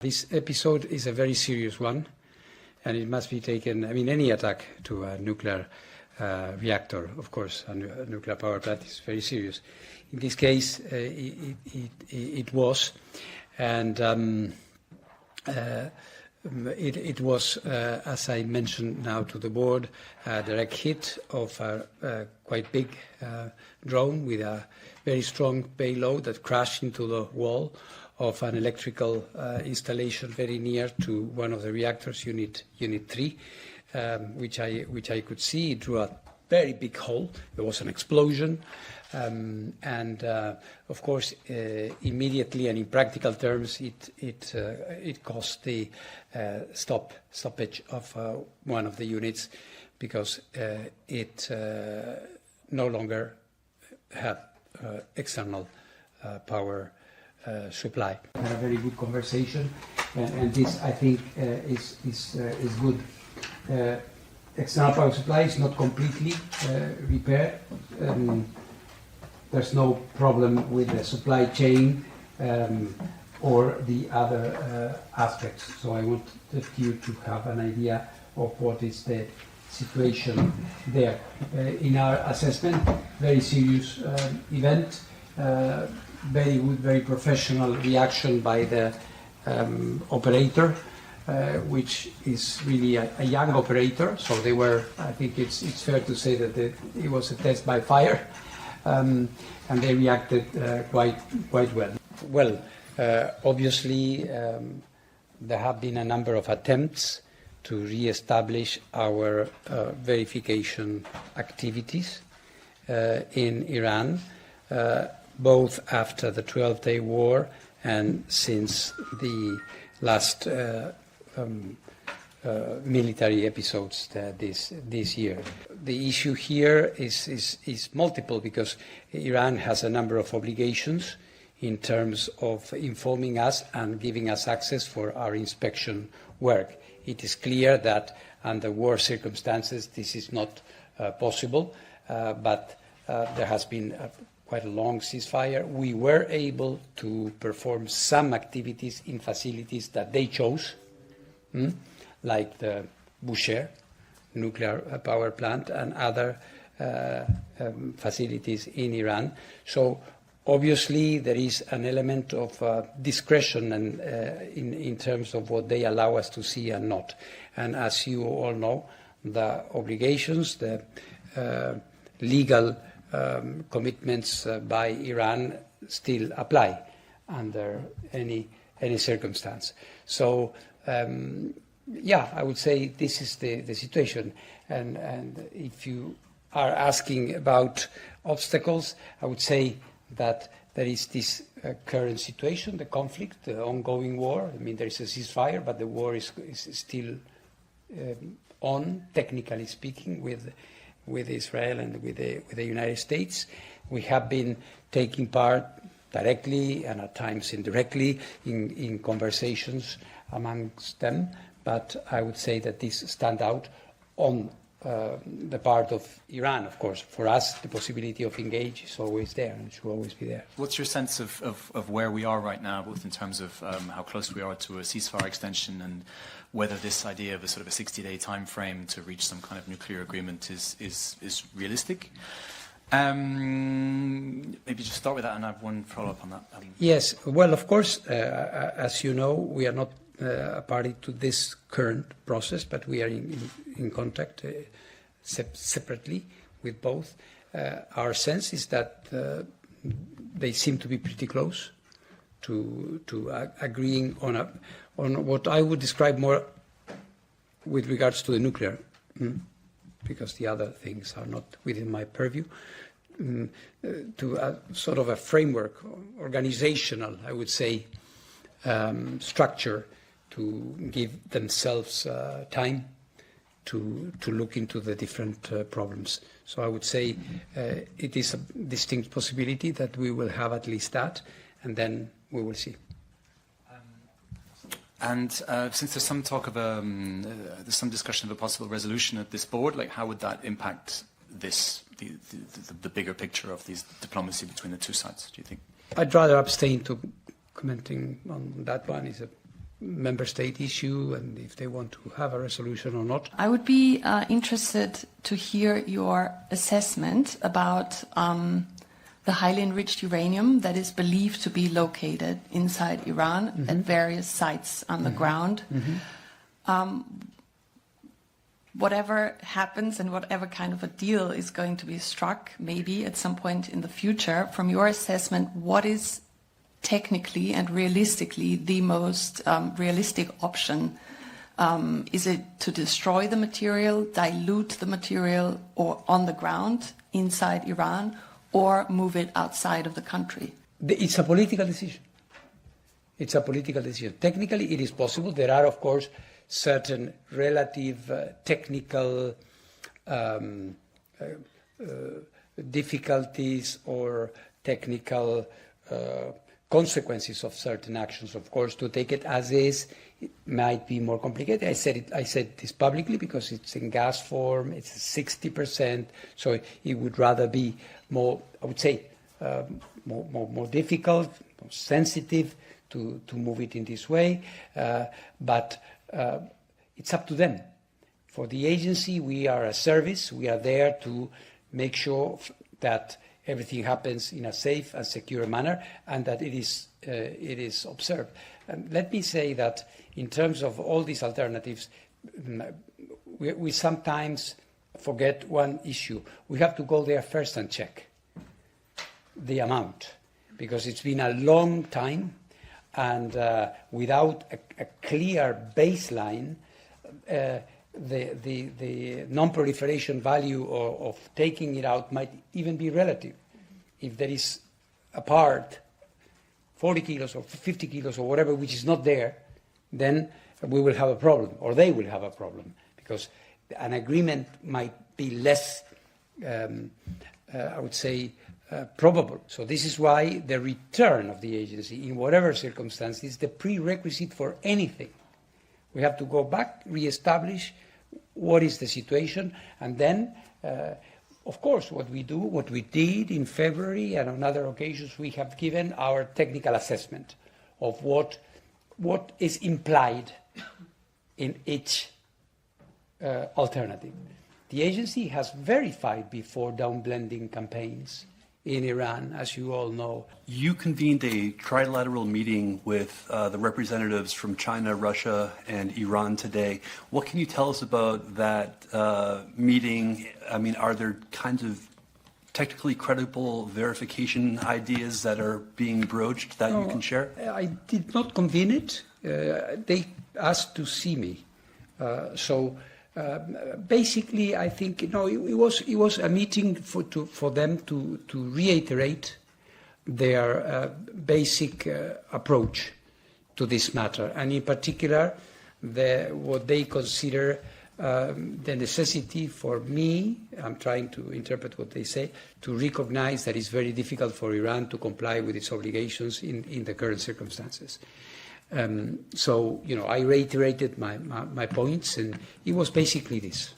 This episode is a very serious one, and it must be taken, any attack to a nuclear reactor, of course, a nuclear power plant is very serious. In this case, it was, and it was, as I mentioned now to the board, a direct hit of a quite big drone with a very strong payload that crashed into the wall of an electrical installation very near to one of the reactors, Unit 3, which I could see. It drew a very big hole. There was an explosion, and of course, immediately and in practical terms, it caused the stoppage of one of the units because it no longer had external power supply. We had a very good conversation, and this I think is good. External power supply is not completely repaired. There's no problem with the supply chain or the other aspects. So I wanted you to have an idea of what is the situation there. In our assessment, very serious event. Very good, very professional reaction by the operator, which is really a young operator. So they were, I think it's fair to say that it was a test by fire, and they reacted quite well. Well, obviously, there have been a number of attempts to re-establish our verification activities in Iran. Both after the 12-day war and since the last military episodes this year. The issue here is multiple because Iran has a number of obligations in terms of informing us and giving us access for our inspection work. It is clear that under war circumstances this is not possible, but there has been quite a long ceasefire. We were able to perform some activities in facilities that they chose, like the Bushehr nuclear power plant and other facilities in Iran. So obviously there is an element of discretion and in terms of what they allow us to see and not. And as you all know, the obligations, the legal commitments by Iran still apply under any circumstance. So, I would say this is the situation. And if you are asking about obstacles, I would say that there is this current situation, the conflict, the ongoing war. There is a ceasefire, but the war is still on, technically speaking, with Israel and with the United States. We have been taking part directly and at times indirectly in conversations amongst them, but I would say that these stand out on the part of Iran. Of course, for us, the possibility of engage is always there and should always be there. What's your sense of where we are right now, both in terms of how close we are to a ceasefire extension and whether this idea of a sort of a 60-day time frame to reach some kind of nuclear agreement is realistic? Maybe just start with that, and I have one follow-up on that. Yes, well, of course, as you know, we are not a party to this current process, but we are in contact separately with both. Our sense is that they seem to be pretty close to agreeing on what I would describe more with regards to the nuclear, because the other things are not within my purview, to a sort of a framework, organizational, I would say, structure to give themselves time to look into the different problems. So I would say it is a distinct possibility that we will have at least that, and then we will see. And since there's some talk of there's some discussion of a possible resolution at this board, like how would that impact the bigger picture of these diplomacy between the two sides, do you think? I'd rather abstain to commenting on that one. It's a member state issue and if they want to have a resolution or not. I would be interested to hear your assessment about the highly enriched uranium that is believed to be located inside Iran at various sites on the ground. Whatever happens and whatever kind of a deal is going to be struck, maybe at some point in the future, from your assessment, what is technically and realistically the most realistic option? Is it to destroy the material, dilute the material, or on the ground inside Iran, or move it outside of the country? It's a political decision. It's a political decision. Technically, it is possible. There are, of course, certain relative technical difficulties or technical consequences of certain actions. Of course, to take it as is, it might be more complicated. I said this publicly because it's in gas form. It's 60%, so it would rather be more, I would say, more difficult, more sensitive to move it in this way. But it's up to them. For the agency, we are a service. We are there to make sure that everything happens in a safe and secure manner and that it is observed. And let me say that in terms of all these alternatives, we sometimes forget one issue. We have to go there first and check the amount, because it's been a long time, and without a clear baseline, the non-proliferation value of taking it out might even be relative. If there is a part, 40 kilos or 50 kilos or whatever, which is not there, then we will have a problem, or they will have a problem, because an agreement might be less, I would say, probable. So this is why the return of the agency, in whatever circumstance, is the prerequisite for anything. We have to go back, reestablish what is the situation, and then, of course, what we did in February and on other occasions, we have given our technical assessment of what is implied in each alternative. The agency has verified before downblending campaigns in Iran, as you all know. You convened a trilateral meeting with the representatives from China, Russia, and Iran today. What can you tell us about that meeting? I mean, are there kinds of technically credible verification ideas that are being broached that you can share? I did not convene it. They asked to see me. Basically, I think it was a meeting for them to reiterate their basic approach to this matter, and in particular, what they consider the necessity for me, I'm trying to interpret what they say, to recognize that it's very difficult for Iran to comply with its obligations in the current circumstances. So, I reiterated my points, and it was basically this.